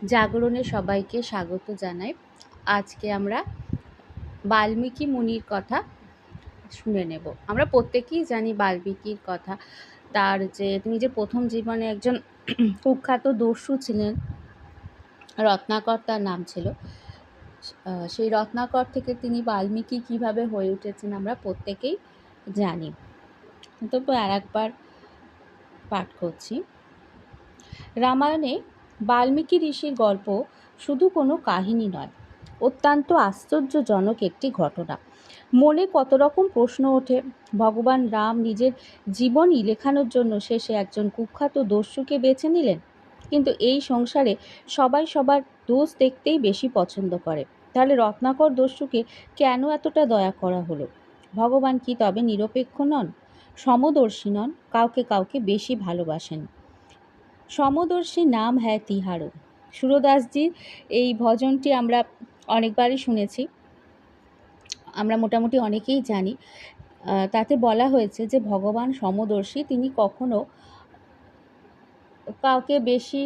জাগরণে সবাইকে স্বাগত জানাই। আজকে আমরা বাল্মীকি মুনির কথা শুনে নেব। আমরা প্রত্যেকেই জানি বাল্মীকির কথা। তার যে তিনি যে প্রথম জীবনে একজন কুখ্যাত দস্যু ছিলেন, রত্নাকর তার নাম ছিল। সেই রত্নাকর থেকে তিনি বাল্মীকি কিভাবে হয়ে উঠেছেন আমরা প্রত্যেকেই জানি। তবু আর একবার পাঠ করছি। রামায়ণে বাল্মীকি ঋষির গল্প শুধু কোনো কাহিনী নয়, অত্যন্ত আশ্চর্যজনক একটি ঘটনা। মনে কত রকম প্রশ্ন ওঠে। ভগবান রাম নিজের জীবনই লেখানোর জন্য শেষে একজন কুখ্যাত দস্যুকে বেছে নিলেন, কিন্তু এই সংসারে সবাই সবার দোষ দেখতেই বেশি পছন্দ করে। তাহলে রত্নাকর দস্যুকে কেন এতটা দয়া করা হলো? ভগবান কি তবে নিরপেক্ষ নন, সমদর্শী নন, কাউকে কাউকে বেশি ভালোবাসেন? সমদর্শী নাম হ্যায় তিহারো। সুরদাসজির এই ভজনটি আমরা অনেকবারই শুনেছি, আমরা মোটামুটি অনেকেই জানি। তাতে বলা হয়েছে যে ভগবান সমদর্শী, তিনি কখনো কাউকে বেশি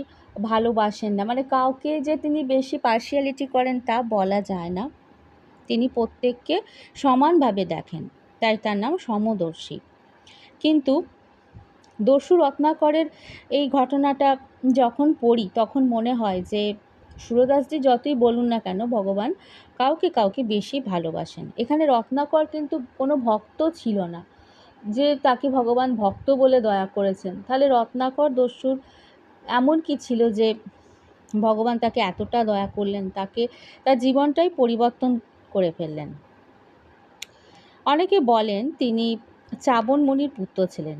ভালোবাসেন না, মানে কাউকে যে তিনি বেশি পার্শিয়ালিটি করেন তা বলা যায় না। তিনি প্রত্যেককে সমানভাবে দেখেন, তাই তার নাম সমদর্শী। কিন্তু দস্যু রত্নাকরের এই ঘটনাটা যখন পড়ি তখন মনে হয় যে সুরদাসজি যতই বলুন না কেন ভগবান কাউকে কাউকে বেশি ভালোবাসেন। এখানে রত্নাকর কিন্তু কোনো ভক্ত ছিল না যে তাকে ভগবান ভক্ত বলে দয়া করেছেন। তাহলে রত্নাকর দস্যুর এমন কি ছিল যে ভগবান তাকে এতটা দয়া করলেন, তাকে তার জীবনটাই পরিবর্তন করে ফেললেন। অনেকে বলেন তিনি চাবন মুনির পুত্র ছিলেন।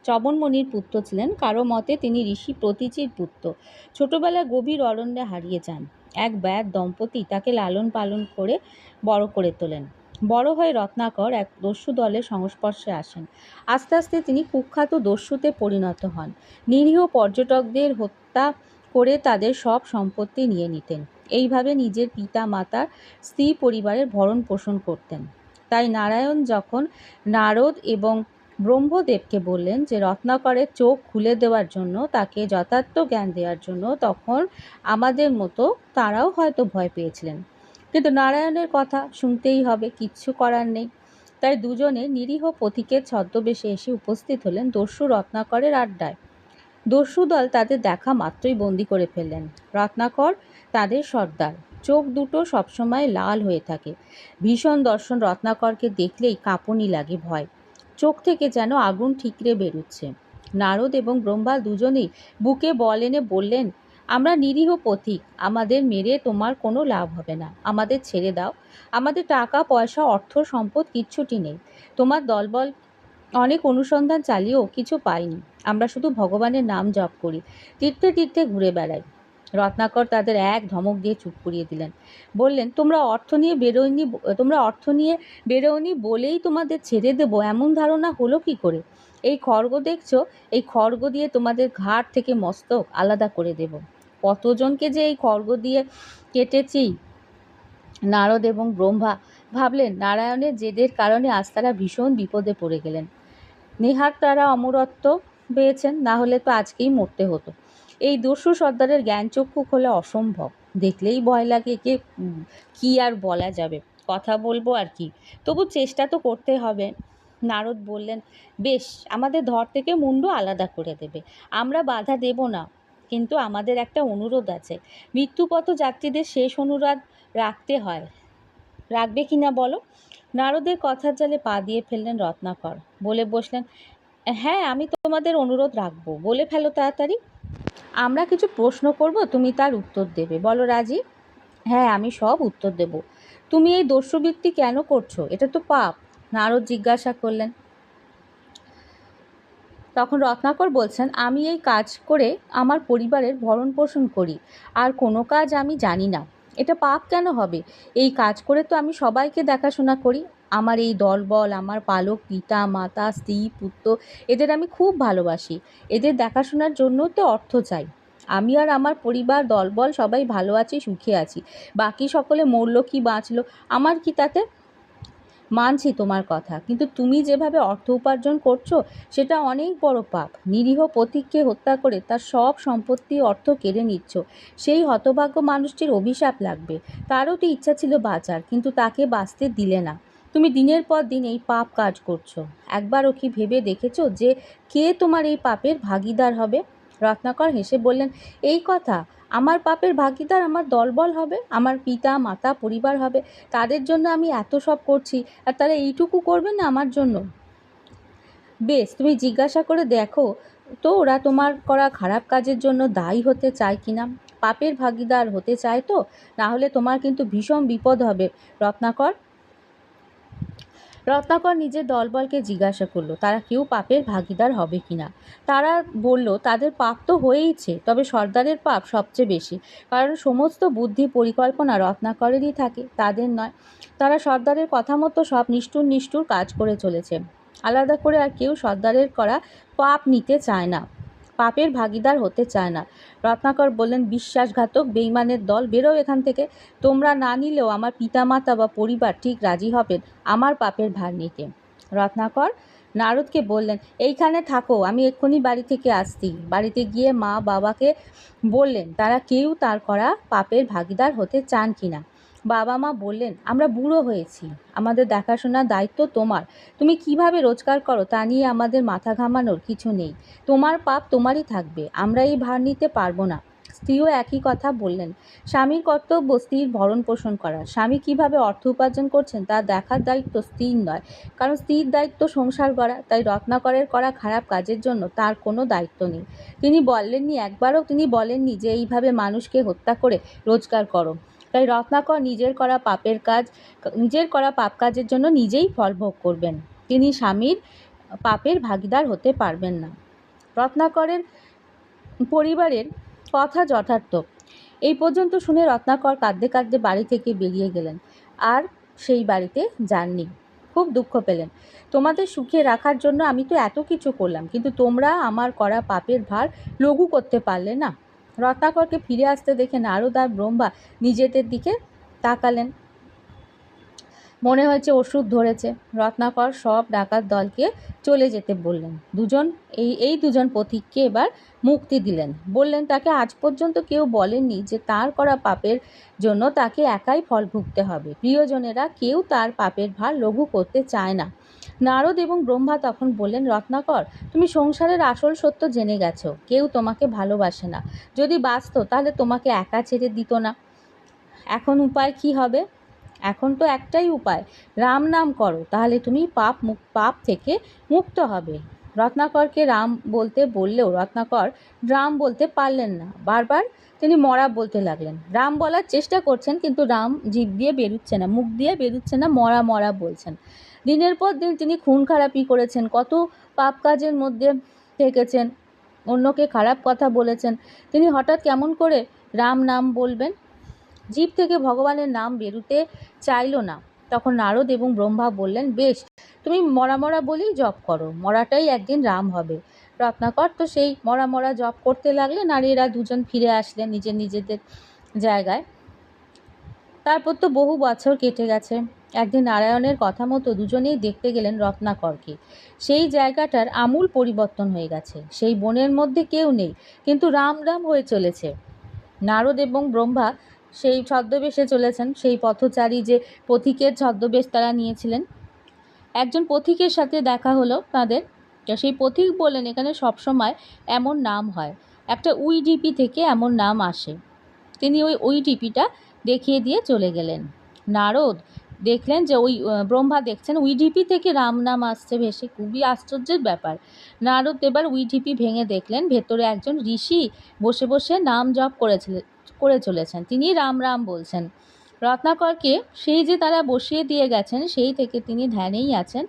চবনমণির পুত্র ছিলেন, কারো মতে তিনি ঋষি প্রতীচির পুত্র। ছোটবেলায় গভীর অরণ্যে হারিয়ে যান। এক ব্যাদ দম্পতি তাকে লালন পালন করে বড় করে তোলেন। বড় হয়ে রত্নাকর এক দস্যু দলের সংস্পর্শে আসেন। আস্তে আস্তে তিনি কুখ্যাত দস্যুতে পরিণত হন। নিরীহ পর্যটকদের হত্যা করে তাদের সব সম্পত্তি নিয়ে নিতেন। এইভাবে নিজের পিতা মাতার স্ত্রী পরিবারের ভরণ পোষণ করতেন। তাই নারায়ণ যখন নারদ এবং ব্রহ্মদেবকে বললেন যে রত্নাকরের চোখ খুলে দেওয়ার জন্য, তাকে যথার্থ জ্ঞান দেওয়ার জন্য, তখন আমাদের মতো তারাও হয়তো ভয় পেয়েছিলেন। কিন্তু নারায়ণের কথা শুনতেই হবে, কিচ্ছু করার নেই। তাই দুজনে নিরীহ পথিকের ছদ্মবেশে এসে উপস্থিত হলেন দস্যু রত্নাকরের আড্ডায়। দস্যু দল তাদের দেখা মাত্রই বন্দি করে ফেললেন। রত্নাকর তাদের সর্দার, চোখ দুটো সবসময় লাল হয়ে থাকে। ভীষণ দর্শন, রত্নাকরকে দেখলেই কাঁপুনি লাগে ভয়, চোখ থেকে যেন আগুন ঠিকরে বেরুচ্ছে। নারদ এবং ব্রহ্মা দুজনেই বুকে বল এনে বললেন, আমরা নিরীহ পথিক, আমাদের মেরে তোমার কোনো লাভ হবে না, আমাদের ছেড়ে দাও। আমাদের টাকা পয়সা অর্থ সম্পদ কিচ্ছুটি নেই। তোমার দলবল অনেক অনুসন্ধান চালিয়েও কিছু পাইনি। আমরা শুধু ভগবানের নাম জপ করি, তীর্থে তীর্থে ঘুরে বেড়াই। রত্নাকর তাদের এক ধমক দিয়ে চুপ করিয়ে দিলেন। বললেন, তোমরা অর্থ নিয়ে বেরোয়নি বলেই তোমাদের ছেড়ে দেবো এমন ধারণা হলো কি করে? এই খড়গ দেখছো, এই খড়গ দিয়ে তোমাদের ঘাট থেকে মস্তক আলাদা করে দেব। কতজনকে যে এই খড়গ দিয়ে কেটেছি। নারদ এবং ব্রহ্মা ভাবলেন নারায়ণের জেদের কারণে আজ তারা ভীষণ বিপদে পড়ে গেলেন। নেহাত তারা অমরত্ব পেয়েছেন, না হলে তো আজকেই মরতে হতো। এই দস্যু সর্দারের জ্ঞানচক্ষু খোলা অসম্ভব, দেখলেই ভয় লাগে। কি আর বলা যাবে, কথা বলবো আর কি, তবু চেষ্টা তো করতে হবে। নারদ বললেন, বেশ, আমাদের ধর থেকে মুন্ডু আলাদা করে দেবে, আমরা বাধা দেব না, কিন্তু আমাদের একটা অনুরোধ আছে। মৃত্যুপথ যাত্রীদের শেষ অনুরোধ রাখতে হয়, রাখবে কি না বলো? নারদের কথার জালে পা দিয়ে ফেললেন রত্নাকর। বলে বসলেন, হ্যাঁ, আমি তোমাদের অনুরোধ রাখবো, বলে ফেলো তাড়াতাড়ি। আমরা কিছু প্রশ্ন করব, তুমি তার উত্তর দেবে, বলো রাজি? হ্যাঁ, আমি সব উত্তর দেব। তুমি এই দস্যুবৃত্তি কেন করছো? এটা তো পাপ, নারদ জিজ্ঞাসা করলেন। তখন রত্নাকর বলছেন, আমি এই কাজ করে আমার পরিবারের ভরণ পোষণ করি, আর কোনো কাজ আমি জানি না। এটা পাপ কেন হবে? এই কাজ করে তো আমি সবাইকে দেখাশোনা করি। আমার এই দলবল, আমার পালক পিতা মাতা স্ত্রী পুত্র, এদের আমি খুব ভালোবাসি। এদের দেখাশোনার জন্য তো অর্থ চাই। আমি আর আমার পরিবার দলবল সবাই ভালো আছি, সুখে আছি। বাকি সকলে মরল কি বাঁচলো, আমার কি তাতে? মানছি তোমার কথা, কিন্তু তুমি যেভাবে অর্থ উপার্জন করছো সেটা অনেক বড় পাপ। নিরীহ পথিককে হত্যা করে তার সব সম্পত্তি অর্থ কেড়ে নিচ্ছ। সেই হতভাগ্য মানুষটির অভিশাপ লাগবে। তারও তো ইচ্ছা ছিল বাঁচার, কিন্তু তাকে বাঁচতে দিলে না। তুমি দিনের পর দিন এই পাপ কাজ করছো। একবারও কি ভেবে দেখেছো যে কে তোমার এই পাপের ভাগিদার হবে? রত্নাকর হেসে বললেন, এই কথা? আমার পাপের ভাগিদার আমার দলবল হবে, আমার পিতা মাতা পরিবার হবে। তাদের জন্য আমি এত সব করছি, আর তারা এইটুকু করবে না আমার জন্য? বেশ, তুমি জিজ্ঞাসা করে দেখো তো ওরা তোমার করা খারাপ কাজের জন্য দায়ী হতে চায় কিনা, পাপের ভাগিদার হতে চায় তো? না হলে তোমার কিন্তু ভীষণ বিপদ হবে। রত্নাকর রত্নাকর নিজের দলবলকে জিজ্ঞাসা করলো তারা কেউ পাপের ভাগিদার হবে কিনা। তারা বলল তাদের পাপ তো হয়েইছে, তবে সর্দারের পাপ সবচেয়ে বেশি, কারণ সমস্ত বুদ্ধি পরিকল্পনা রত্নাকরেরই থাকে, তাদের নয়। তারা সর্দারের কথা মতো সব নিষ্ঠুর নিষ্ঠুর কাজ করে চলেছে। আলাদা করে আর কেউ সর্দারের করা পাপ নিতে চায় না, পাপের ভাগিদার হতে চায় না। রত্নাকর বললেন, বিশ্বাসঘাতক বেঈমানের দল, বেরো এখান থেকে। তোমরা না নিলেও আমার পিতামাতা বা পরিবার ঠিক রাজি হবেন আমার পাপের ভার নিতে। রত্নাকর নারদকে বললেন, এইখানে থাকো, আমি এক্ষুনি বাড়ি থেকে আসছি। বাড়িতে গিয়ে মা বাবাকে বললেন তারা কেউ তার করা পাপের ভাগিদার হতে চান কিনা। বাবা মা বললেন, আমরা বুড়ো হয়েছি, আমাদের দেখাশোনার দায়িত্ব তোমার। তুমি কিভাবে রোজগার করো তা নিয়ে আমাদের মাথা ঘামানোর কিছু নেই। তোমার পাপ তোমারই থাকবে, আমরা এই ভার নিতে পারবো না। স্ত্রীও একই কথা বললেন। স্বামীর কর্তব্য স্ত্রীর ভরণ পোষণ করা। স্বামী কিভাবে অর্থ উপার্জন করছেন তা দেখার দায়িত্ব স্ত্রীর নয়, কারণ স্ত্রীর দায়িত্ব সংসার গড়া। তাই রত্নাকরের করা খারাপ কাজের জন্য তার কোনো দায়িত্ব নেই। তিনি বলেননি যে এইভাবে মানুষকে হত্যা করে রোজগার করো। তাই রত্নাকর নিজের করা পাপ কাজের জন্য নিজেই ফল ভোগ করবেন। তিনি স্বামীর পাপের ভাগিদার হতে পারবেন না। রত্নাকরের পরিবারের কথা যথার্থ। এই পর্যন্ত শুনে রত্নাকর কাঁদতে কাঁদতে বাড়ি থেকে বেরিয়ে গেলেন, আর সেই বাড়িতে যাননি। খুব দুঃখ পেলেন। তোমাদের সুখে রাখার জন্য আমি তো এত কিছু করলাম, কিন্তু তোমরা আমার করা পাপের ভার লঘু করতে পারলে না। রত্নাকরকে ফিরে আসতে দেখে নারদ আর ব্রহ্মা নিজেদের দিকে তাকালেন। মনে হয়েছে ওষুধ ধরেছে। রত্নাকর সব ডাকাত দলকে চলে যেতে বললেন। এই দুজন পথিককে এবার মুক্তি দিলেন। বললেন, তাকে আজ পর্যন্ত কেউ বলেননি যে তার করা পাপের জন্য তাকে একাই ফল ভুগতে হবে। প্রিয়জনেরা কেউ তার পাপের ভার লঘু করতে চায় না। নারদ এবং ব্রহ্মা তখন বললেন, রত্নাকর, তুমি সংসারের আসল সত্য জেনে গেছো। কেউ তোমাকে ভালোবাসে না। যদি বাঁচতো তাহলে তোমাকে একা ছেড়ে দিত না। এখন উপায় কি হবে? এখন তো একটাই উপায়, রাম নাম করো, তাহলে তুমি পাপ থেকে মুক্ত হবে। রত্নাকরকে রাম বলতে বললেও রত্নাকর রাম বলতে পারলেন না। বারবার তিনি মরা বলতে লাগলেন। রাম বলার চেষ্টা করছেন, কিন্তু রাম জিভ দিয়ে বেরুচ্ছে না, মুখ দিয়ে বেরুচ্ছে না, মরা মরা বলছেন। দিনের পর দিন তিনি খুন খারাপি করেছেন, কত পাপ কাজের মধ্যে থেকেছেন, অন্যকে খারাপ কথা বলেছেন। তিনি হঠাৎ কেমন করে রাম নাম বলবেন? জিভ থেকে ভগবানের নাম বেরুতে চাইল না। তখন নারদ এবং ব্রহ্মা বললেন, বেশ, তুমি মরা মরা বলেই জপ করো, মরাটাই একদিন রাম হবে। রত্নাকর তো সেই মরা মরা জপ করতে লাগলেন, আর এরা দুজন ফিরে আসলেন নিজেদের জায়গায়। তারপর তো বহু বছর কেটে গেছে। একদিন নারায়ণের কথা মতো দুজনেই দেখতে গেলেন রত্নাকরকে। সেই জায়গাটার আমূল পরিবর্তন হয়ে গেছে। সেই বনের মধ্যে কেউ নেই, কিন্তু রাম রাম হয়ে চলেছে। নারদ এবং ব্রহ্মা সেই ছদ্মবেশে চলেছেন, সেই পথচারী যে পথিকের ছদ্মবেশ তারা নিয়েছিলেন। একজন পথিকের সাথে দেখা হলো তাদের। সেই পথিক বললেন, এখানে সবসময় এমন নাম হয়, একটা উইডিপি থেকে এমন নাম আসে। তিনি ওই উইডিপিটা দেখিয়ে দিয়ে চলে গেলেন। নারদ দেখলেন যে ব্রহ্মা দেখছেন উইডিপি থেকে রাম নাম আসছে ভেসে, খুবই আশ্চর্যের ব্যাপার। নারদ এবার উইডিপি ভেঙে দেখলেন ভেতরে একজন ঋষি বসে বসে নাম জপ করে চলেছেন। তিনি রাম রাম বলছেন। রত্নাকরকে সেই যে তারা বসিয়ে দিয়ে গেছেন সেই থেকে তিনি ধ্যানেই আছেন,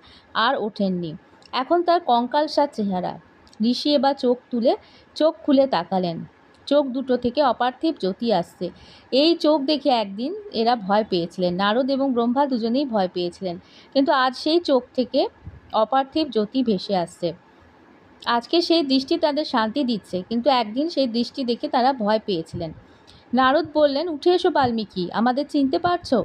আর ওঠেননি। এখন তার কঙ্কালসার চেহারা। ঋষি এবার চোখ খুলে তাকালেন। চোখ দুটো থেকে অপার্থিব জ্যোতি আসছে। এই চোখ দেখে একদিন এরা ভয় পেয়েছিলেন, নারদ এবং ব্রহ্মা দুজনেই ভয় পেয়েছিলেন, কিন্তু আজ সেই চোখ থেকে অপার্থিব জ্যোতি ভেসে আসছে। আজকে সেই দৃষ্টি তাদের শান্তি দিচ্ছে, কিন্তু একদিন সেই দৃষ্টি দেখে তারা ভয় পেয়েছিলেন। নারদ বললেন, উঠে এসো বাল্মীকি, আমাদের চিনতে পারছো?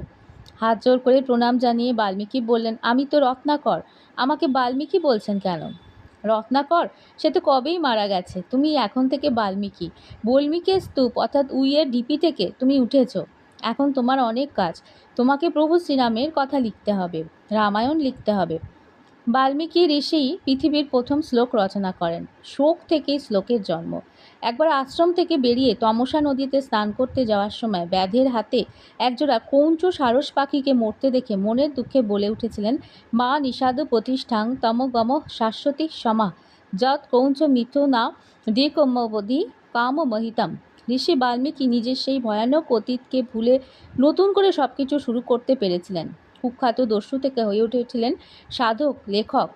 হাত জোর করে প্রণাম জানিয়ে বাল্মীকি বললেন, আমি তো রত্নাকর, আমাকে বাল্মীকি বলছেন কেন? রত্নাকর? সে তো কবেই মারা গেছে। তুমি এখন থেকে বাল্মীকি। বাল্মীকির স্তূপ অর্থাৎ উইয়ের ঢিপি থেকে তুমি উঠেছ। এখন তোমার অনেক কাজ। তোমাকে প্রভু শ্রীরামের কথা লিখতে হবে, রামায়ণ লিখতে হবে। বাল্মীকি ঋষি পৃথিবীর প্রথম শ্লোক রচনা করেন। শোক থেকেই শ্লোকের জন্ম। একবার আশ্রম থেকে বেরিয়ে তমসা নদীতে স্নান করতে যাওয়ার সময় ব্যাধের হাতে একজোড়া কৌঞ্চ সারস পাখিকে মরতে দেখে মনের দুঃখে বলে উঠেছিলেন, মা নিষাদু প্রতিষ্ঠাং তমগম শাশ্বতী সমা যৎ কৌঞ্চ মিথ না দিকমবধি কামমহিতম। ঋষি বাল্মীকি নিজের সেই ভয়ানক অতীতকে ভুলে নতুন করে সবকিছু শুরু করতে পেরেছিলেন। কুখ্যাত দস্যু থেকে হয়ে উঠেছিলেন সাধক, লেখক।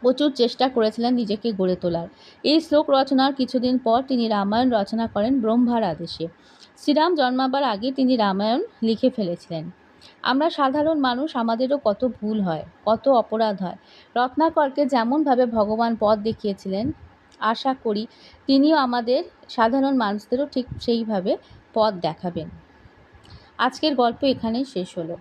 প্রচুর চেষ্টা করেছিলেন নিজেকে গড়ে তোলার। এই শ্লোক রচনার কিছুদিন পর তিনি রামায়ণ রচনা করেন ব্রহ্মার আদেশে। শ্রীরাম জন্মাবার আগে তিনি রামায়ণ লিখে ফেলেছিলেন। আমরা সাধারণ মানুষ, আমাদেরও কত ভুল হয়, কত অপরাধ হয়। রত্নাকরকে যেমনভাবে ভগবান পথ দেখিয়েছিলেন, আশা করি তিনিও আমাদের সাধারণ মানুষদেরও ঠিক সেইভাবে পথ দেখাবেন। আজকের গল্প এখানেই শেষ হলো।